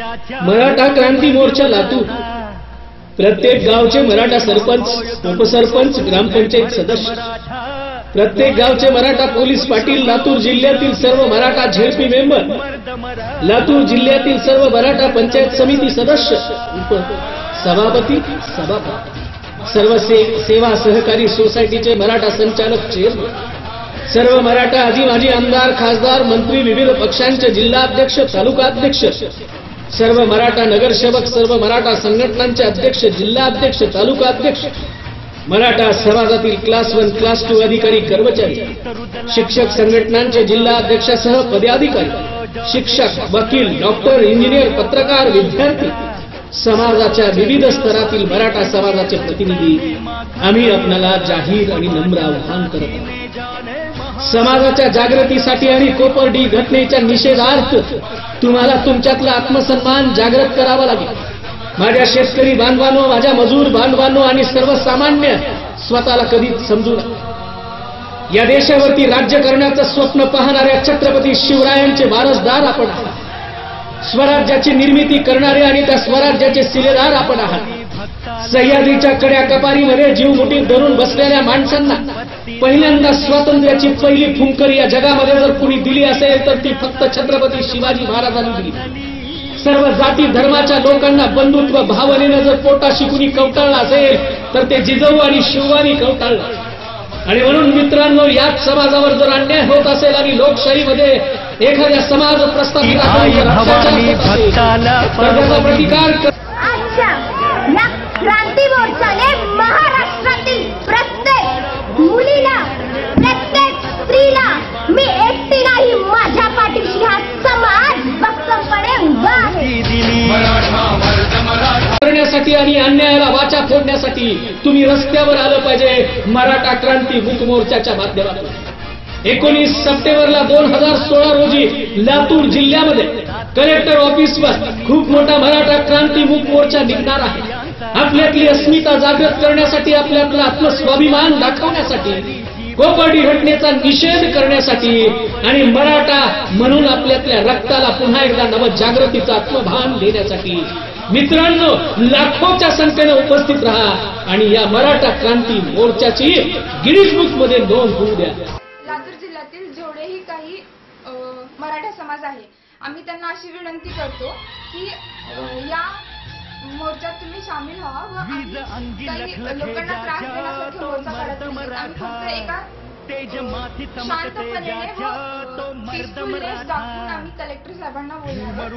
मराठा क्रांती मोर्चा लातूर प्रत्येक गावचे मराठा सरपंच, उपसरपंच, ग्रामपंचायत सदस्य, प्रत्येक गावचे मराठा पोलीस पाटील, लातूर जिल्ह्यातील सर्व मराठा झेडपी मेंबर, लातूर जिल्ह्यातील सर्व मराठा पंचायत समिती सदस्य, सभापती, सर्व सेवा सहकारी सोसायटीचे मराठा संचालक, चेअरमन, सर्व मराठा आजी माजी आमदार, खासदार, मंत्री, विविध पक्षांचे जिल्हाध्यक्ष, तालुकाध्यक्ष, सर्व मराठा नगरसेवक, सर्व मराठा संघटनांचे अध्यक्ष, जिल्हाध्यक्ष, तालुकाध्यक्ष, मराठा समाजातील क्लास 1, क्लास 2 अधिकारी, कर्मचारी, शिक्षक संघटनांचे जिल्हाध्यक्षासह पदाधिकारी, शिक्षक, वकील, डॉक्टर, इंजिनियर, पत्रकार, विद्यार्थी, समाजाच्या विविध स्तरातील मराठा समाजाचे प्रतिनिधी, आम्ही आपल्याला जाहीर आणि नम्र आवाहन करत आहोत. समाजाच्या जागृतीसाठी आणि कोपर्डी घटनेच्या निषेधार्थ तुम्हाला तुमच्यातला आत्मसन्मान जागृत करावा लागेल. माझ्या शेतकरी बांधवांनो, माझ्या मजूर बांधवांनो आणि सर्वसामान्य स्वतःला कधीच समजू नका. या देशावरती राज्य करण्याचं स्वप्न पाहणाऱ्या छत्रपती शिवरायांचे वारसदार आपण आहात. स्वराज्याची निर्मिती करणारे आणि त्या स्वराज्याचे शिलेदार आपण आहात. सह्याद्रीच्या कड्या कपारीमध्ये जीव मुठीत धरून बसलेल्या माणसांना पहिल्यांदा स्वातंत्र्याची पहिली फुंकर या जगामध्ये जर कुणी दिली असेल तर ती फक्त छत्रपती शिवाजी महाराजांनी दिली. सर्व जाती धर्माच्या लोकांना बंधुत्व भावनेनं जर पोटाशी कुणी कवटाळलं असेल तर ते जिजाऊ आणि शिवबांनी कवटाळलं. आणि म्हणून मित्रांनो, याच समाजावर जर अन्याय होत असेल आणि लोकशाहीमध्ये एखाद्या समाज प्रस्थापित प्रतिकार क्रांती मोर्चाने महाराष्ट्रातील प्रत्येक मुलीला, प्रत्येक स्त्रीला, मी एकटी नाही, माझ्या पाठीशी हा समाज भक्कमपणे उभा आहे. करण्यासाठी आणि अन्यायाला वाचा फोडण्यासाठी तुम्ही रस्त्यावर आलं पाहिजे. मराठा क्रांती मूक मोर्चाच्या माध्यमातून 19 सप्टेंबरला 2016 रोजी लातूर जिल्ह्यामध्ये कलेक्टर ऑफिसवर खूप मोठा मराठा क्रांती मूक मोर्चा निघणार आहे. आपल्यातली अस्मिता जागृत करण्यासाठी, आपल्यातला आत्मस्वाभिमान दाखवण्यासाठी, कोपर्डी घटनेचा निषेध करण्यासाठी आणि मराठा म्हणून आपल्यातल्या रक्ताला पुन्हा एकदा नवजागृतीचं आत्मभान देण्यासाठी मित्रांनो, लाखोच्या संख्येने उपस्थित राहा आणि या मराठा क्रांती मोर्चाची गिनीज बुक मध्ये नोंद होऊ द्या. लातूर जिल्ह्यातील जेवढेही काही मराठा समाज आहे, आम्ही त्यांना अशी विनंती करतो की या मोर्चात तुम्ही सामील व्हा व काही लोकांना त्रास देण्यासाठी मोर्चा काढत नाही. आम्ही फक्त एका शांतपणे व पीसफुलनेस दाखवून आम्ही कलेक्टर साहेबांना बोलणार व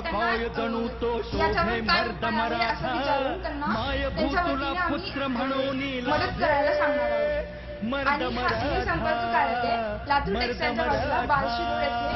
त्यांना याच्यावर काय उपाय आहे असं विचारून त्यांना त्यांच्या वतीने आम्ही मदत करायला सांगणार आहोत. आणि हे संपर्क कार्यालय लातूर टेक्सटाईलच्या बाजूला 1200 रोड येथे